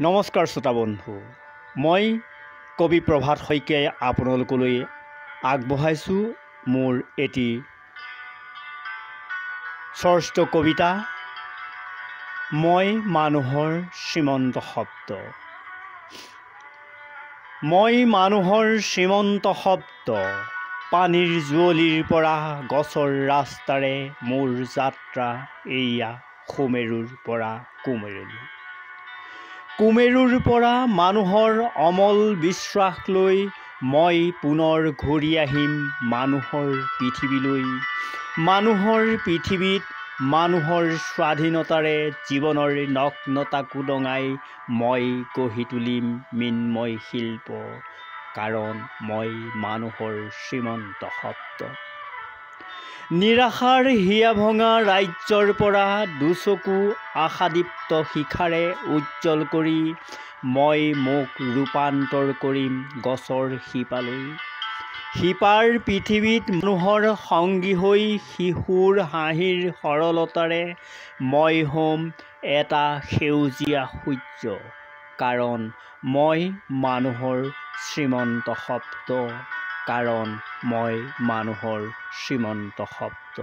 নমস্কাৰ শ্ৰোতা বন্ধু, মই কবি প্ৰভাত শইকীয়াই আপোনালোকলৈ আগবঢ়াইছোঁ মোৰ এটি ষষ্ঠ কবিতা। মই মানুহৰ শ্ৰীমন্ত শব্দ। মই মানুহৰ শ্ৰীমন্ত শব্দ, পানীৰ জুৱলিৰ পৰা গছৰ ৰাস্তাৰে মোৰ যাত্ৰা এয়া সুমেৰুৰ পৰা কুমেৰুলৈ। কুমেৰুৰ পৰা মানুহৰ অমল বিশ্বাস লৈ মই পুনৰ ঘূৰি আহিম মানুহৰ পৃথিৱীলৈ। মানুহৰ পৃথিৱীত মানুহৰ স্বাধীনতাৰে জীৱনৰ নগ্নতাকো দঙাই মই গঢ়ি তুলিম মৃন্ময় শিল্প, কাৰণ মই মানুহৰ শ্ৰীমন্ত শব্দ। নিৰাশাৰ হিয়া ভঙা ৰাজ্যৰ পৰা দুচকু আশাদীপ্ত শিখাৰে উজ্জ্বল কৰি মই মোক ৰূপান্তৰ কৰিম গছৰ শিপালৈ। শিপাৰ পৃথিৱীত মানুহৰ সংগী হৈ শিশুৰ হাঁহিৰ সৰলতাৰে মই হ'ম এটা সেউজীয়া সূৰ্য, কাৰণ মই মানুহৰ শ্ৰীমন্ত শব্দ, কাৰণ মই মানুহৰ শ্ৰীমন্ত শব্দ।